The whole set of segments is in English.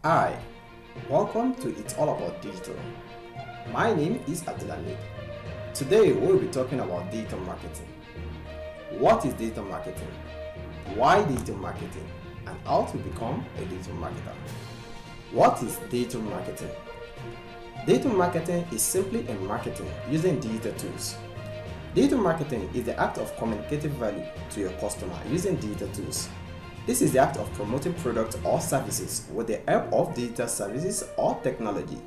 Hi, welcome to It's All About Digital. My name is Abdulhamid. Today we'll be talking about digital marketing. What is digital marketing? Why digital marketing? And how to become a digital marketer. What is digital marketing? Digital marketing is simply a marketing using digital tools. Digital marketing is the act of communicating value to your customer using digital tools. This is the act of promoting products or services with the help of digital services or technology.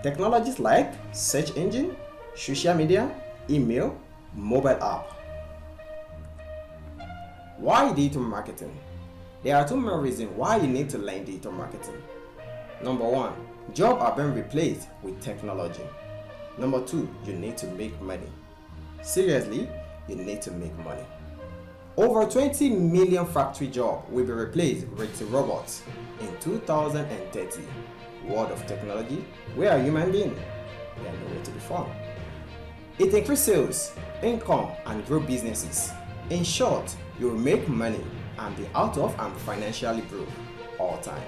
Technologies like search engine, social media, email, mobile app. Why digital marketing? There are two main reasons why you need to learn digital marketing. Number one, jobs are being replaced with technology. Number two, you need to make money. Seriously, you need to make money. Over 20 million factory jobs will be replaced with robots in 2030. World of technology, where are human beings? They are nowhere to be found. It increases sales, income, and grow businesses. In short, you will make money and be out of and financially broke all time.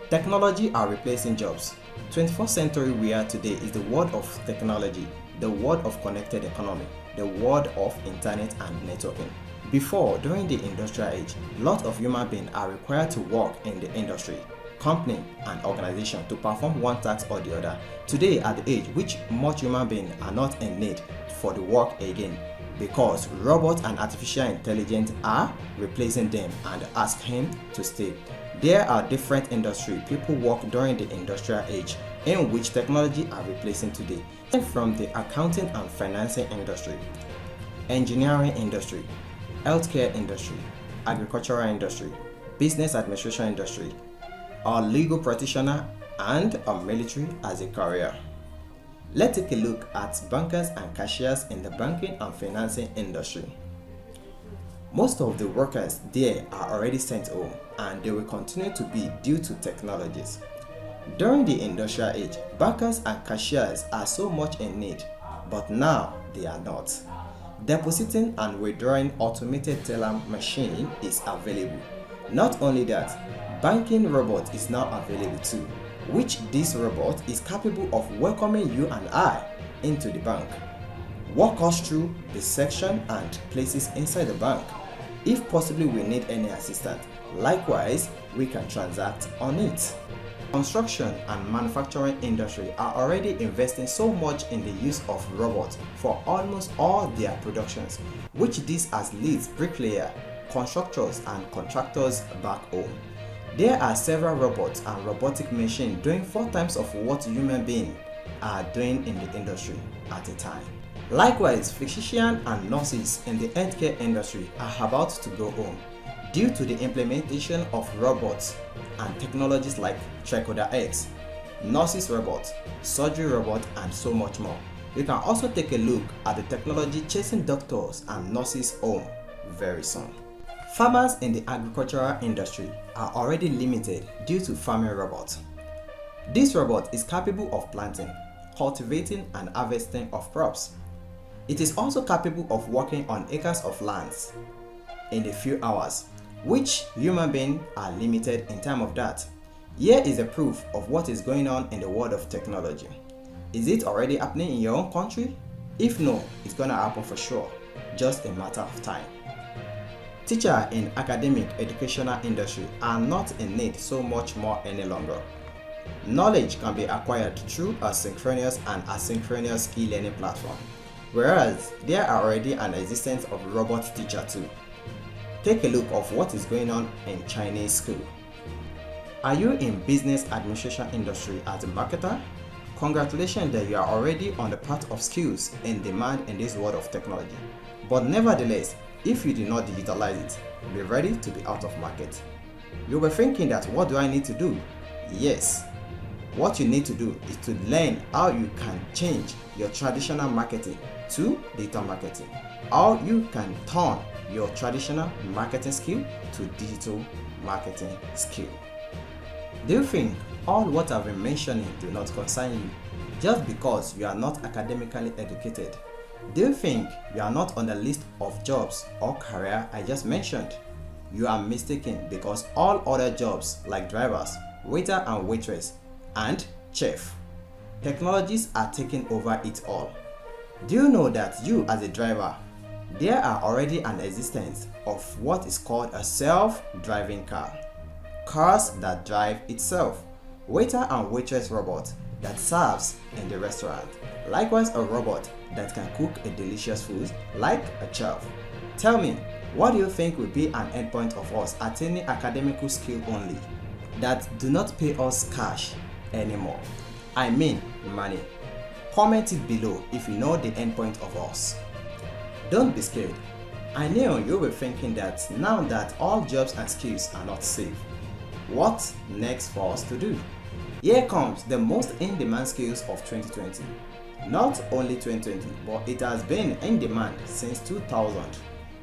Technology are replacing jobs. 21st century we are today is the world of technology, the world of connected economy, the world of internet and networking. Before, during the industrial age, lots of human beings are required to work in the industry, company and organization to perform one task or the other. Today, at the age which much human beings are not in need for the work again, because robots and artificial intelligence are replacing them and ask him to stay. There are different industries people work during the industrial age in which technology are replacing today, from the accounting and financing industry, engineering industry, healthcare industry, agricultural industry, business administration industry, a legal practitioner, and a military as a career. Let's take a look at bankers and cashiers in the banking and financing industry. Most of the workers there are already sent home and they will continue to be due to technologies. During the industrial age, bankers and cashiers are so much in need, but now they are not. Depositing and withdrawing automated teller machine is available. Not only that, banking robot is now available too, which this robot is capable of welcoming you and I into the bank. Walk us through the section and places inside the bank. If possibly we need any assistance, likewise we can transact on it. Construction and manufacturing industry are already investing so much in the use of robots for almost all their productions, which this has leads bricklayer, constructors and contractors back home. There are several robots and robotic machines doing 4 times of what human beings are doing in the industry at a time. Likewise, physicians and nurses in the healthcare industry are about to go home due to the implementation of robots and technologies like Tricoder X, nurses robot, surgery robot, and so much more. You can also take a look at the technology chasing doctors and nurses home very soon. Farmers in the agricultural industry are already limited due to farming robots. This robot is capable of planting, cultivating, and harvesting of crops. It is also capable of working on acres of lands in a few hours, which human beings are limited in time of that. Here is a proof of what is going on in the world of technology. Is it already happening in your own country? If no, it's gonna happen for sure, just a matter of time. Teachers in academic educational industry are not in need so much more any longer. Knowledge can be acquired through a synchronous and asynchronous e-learning platform, whereas there are already an existence of robot teacher too. Take a look of what is going on in Chinese school. Are you in business administration industry as a marketer? Congratulations that you are already on the path of skills in demand in this world of technology. But nevertheless, if you do not digitalize it, be ready to be out of market. You were thinking that what do I need to do? Yes. What you need to do is to learn how you can change your traditional marketing to digital marketing. How you can turn your traditional marketing skill to digital marketing skill. Do you think all what I've been mentioning do not concern you just because you are not academically educated? Do you think you are not on the list of jobs or career I just mentioned? You are mistaken because all other jobs like drivers, waiter and waitress, and chef. Technologies are taking over it all. Do you know that you as a driver, there are already an existence of what is called a self-driving car. Cars that drive itself. Waiter and waitress robot that serves in the restaurant. Likewise, a robot that can cook a delicious food like a chef. Tell me, what do you think will be an endpoint of us attaining academical skill only that do not pay us cash anymore? I mean money. Comment it below if you know the endpoint of us. Don't be scared. I know you'll be thinking that now that all jobs and skills are not safe, what's next for us to do? Here comes the most in-demand skills of 2020. Not only 2020, but it has been in demand since 2000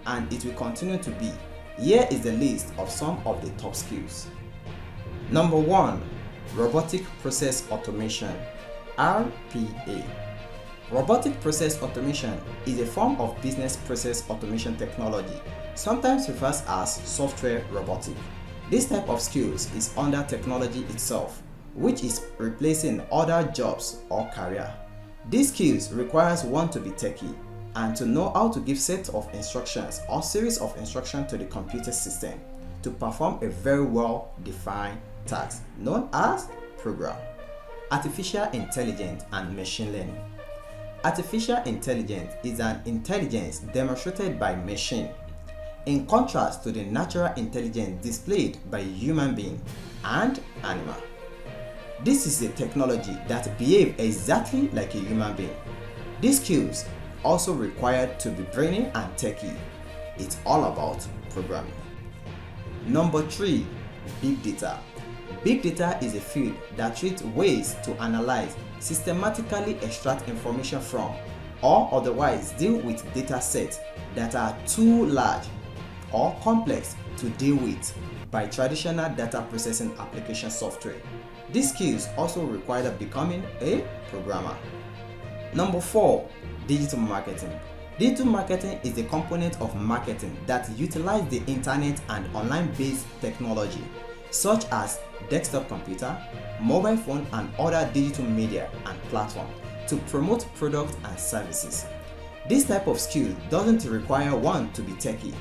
and it will continue to be. Here is the list of some of the top skills. Number 1. Robotic Process Automation, RPA. Robotic Process Automation is a form of business process automation technology, sometimes referred as software robotic. This type of skills is under technology itself, which is replacing other jobs or career. These skills requires one to be techie and to know how to give set of instructions or series of instructions to the computer system to perform a very well defined task known as program. Artificial intelligence and machine learning. Artificial intelligence is an intelligence demonstrated by machine, in contrast to the natural intelligence displayed by human being and animal. This is a technology that behaves exactly like a human being. These skills also required to be brainy and techie. It's all about programming. Number 3. Big data. Big data is a field that treats ways to analyze, systematically extract information from, or otherwise deal with data sets that are too large or complex to deal with by traditional data processing application software. These skills also require becoming a programmer. Number 4. Digital marketing. Digital marketing is a component of marketing that utilizes the internet and online-based technology such as desktop computer, mobile phone and other digital media and platforms to promote products and services. This type of skill doesn't require one to be techie,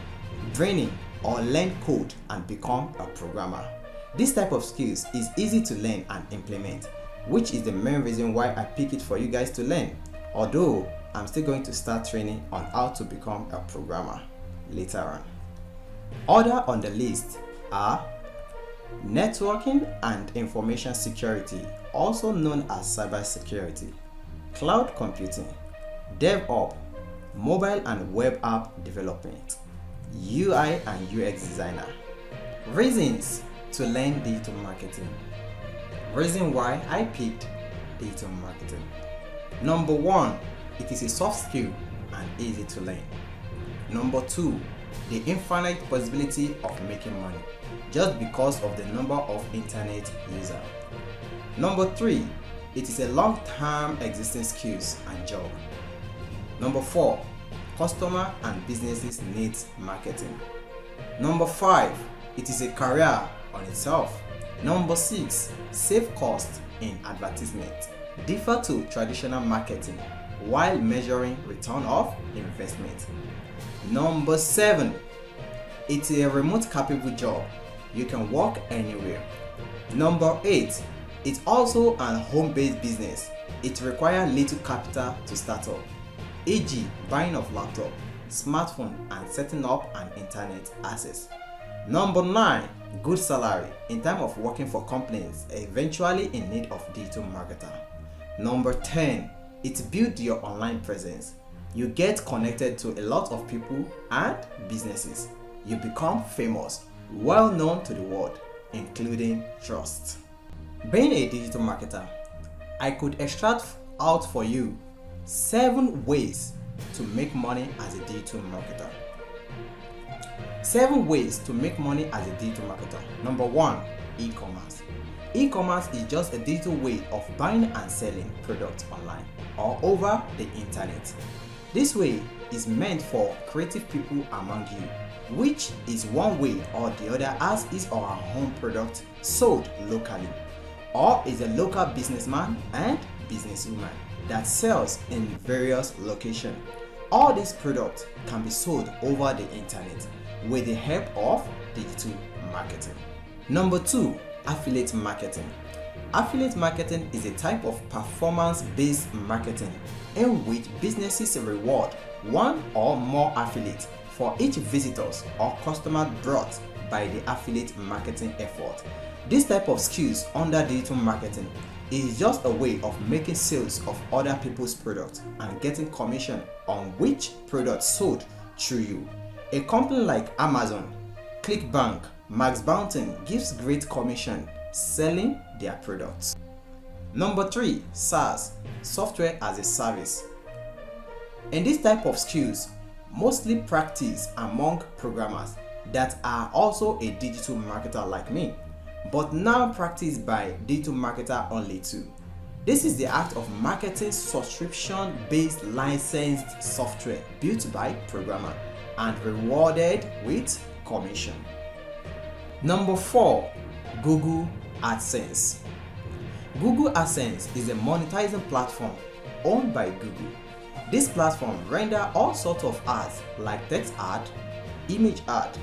brainy or learn code and become a programmer. This type of skills is easy to learn and implement, which is the main reason why I pick it for you guys to learn, although I'm still going to start training on how to become a programmer later on. Other on the list are networking and information security, also known as cybersecurity, cloud computing, DevOps, mobile and web app development, UI and UX designer. Reasons to learn digital marketing. Reason why I picked digital marketing. Number 1, it is a soft skill and easy to learn. Number 2, the infinite possibility of making money just because of the number of internet users. Number 3, it is a long-term existing skills and job. Number 4, customer and businesses needs marketing. Number 5, it is a career on itself. Number 6, save cost in advertisement. Differ to traditional marketing while measuring return of investment. Number 7, it's a remote capable job. You can work anywhere. Number 8, it's also an home-based business. It requires little capital to start up, e.g. buying of laptop, smartphone and setting up an internet access. Number 9, good salary in terms of working for companies eventually in need of digital marketer. Number 10, it builds your online presence. You get connected to a lot of people and businesses. You become famous, well known to the world, including trust. Being a digital marketer, I could extract out for you 7 ways to make money as a digital marketer. 7 ways to make money as a digital marketer. Number 1, e-commerce. E-commerce is just a digital way of buying and selling products online or over the internet. This way is meant for creative people among you which is one way or the other as is our home product sold locally, or is a local businessman and businesswoman that sells in various locations. All these products can be sold over the internet with the help of digital marketing. Number 2, affiliate marketing. Affiliate marketing is a type of performance-based marketing in which businesses reward one or more affiliates for each visitors or customer brought by the affiliate marketing effort. This type of skills under digital marketing is just a way of making sales of other people's products and getting commission on which products sold through you. A company like Amazon, ClickBank, Max Bounty gives great commission selling their products. Number 3, SaaS, software as a service. In this type of skills, mostly practiced among programmers that are also a digital marketer like me, but now practiced by digital marketer only too. This is the act of marketing subscription-based licensed software built by programmer and rewarded with commission. Number 4, Google AdSense. Google AdSense is a monetizing platform owned by Google. This platform renders all sorts of ads like text ad, image ad,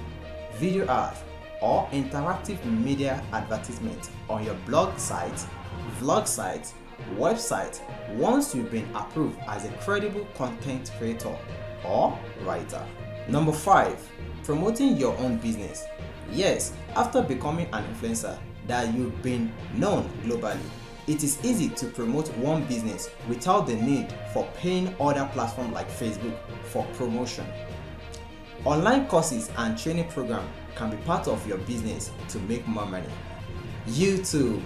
video ad, or interactive media advertisement on your blog site, vlog site, website once you've been approved as a credible content creator or writer. Number 5, promoting your own business. Yes, after becoming an influencer that you've been known globally, it is easy to promote one business without the need for paying other platforms like Facebook for promotion. Online courses and training programs can be part of your business to make more money. YouTube.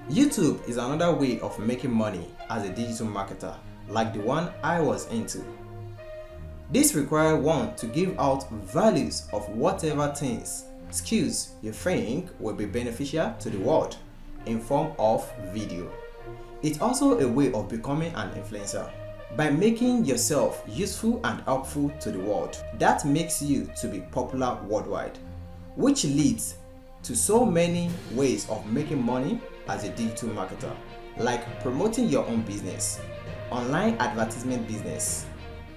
YouTube is another way of making money as a digital marketer, like the one I was into. This requires one to give out values of whatever things, skills you think will be beneficial to the world in form of video. It's also a way of becoming an influencer by making yourself useful and helpful to the world. That makes you to be popular worldwide, which leads to so many ways of making money as a digital marketer, like promoting your own business, online advertisement business,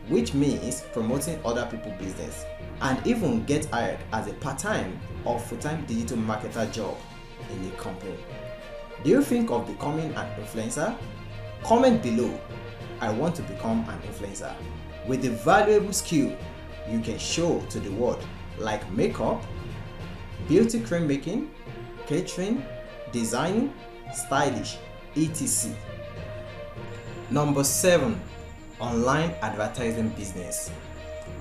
which means promoting other people's business, and even get hired as a part-time or full-time digital marketer job in a company. Do you think of becoming an influencer? Comment below. I want to become an influencer with the valuable skill you can show to the world, like makeup, beauty cream making, catering, designing, stylish, etc. Number 7, online advertising business.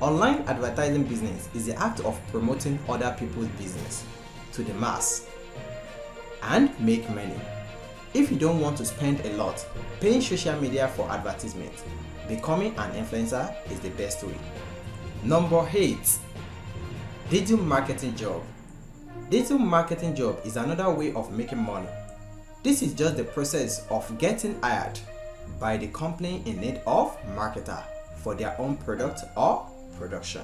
Online advertising business is the act of promoting other people's business to the mass and make money. If you don't want to spend a lot paying social media for advertisement, becoming an influencer is the best way. Number 8, digital marketing job. Digital marketing job is another way of making money. This is just the process of getting hired by the company in need of marketer for their own product or production.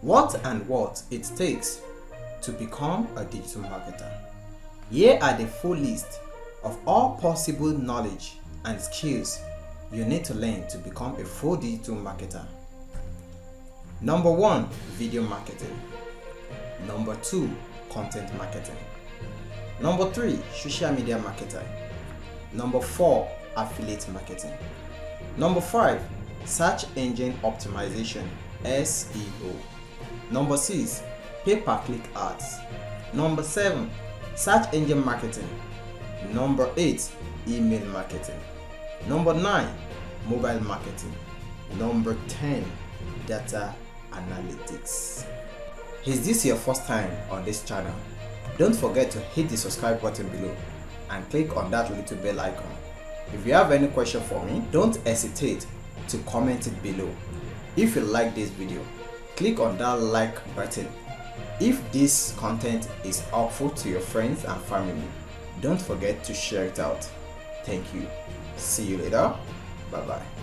What it takes to become a digital marketer. Here are the full list of all possible knowledge and skills you need to learn to become a full digital marketer. Number 1, video marketing. Number 2, content marketing. Number 3, social media marketing. Number 4, affiliate marketing. Number 5, search engine optimization, SEO. Number 6, pay-per-click ads. Number 7, search engine marketing. Number 8, email marketing. Number 9, mobile marketing. Number 10, data analytics. Is this your first time on this channel? Don't forget to hit the subscribe button below and click on that little bell icon. If you have any question for me, don't hesitate to comment it below. If you like this video, click on that like button. If this content is helpful to your friends and family, don't forget to share it out. Thank you. See you later. Bye bye.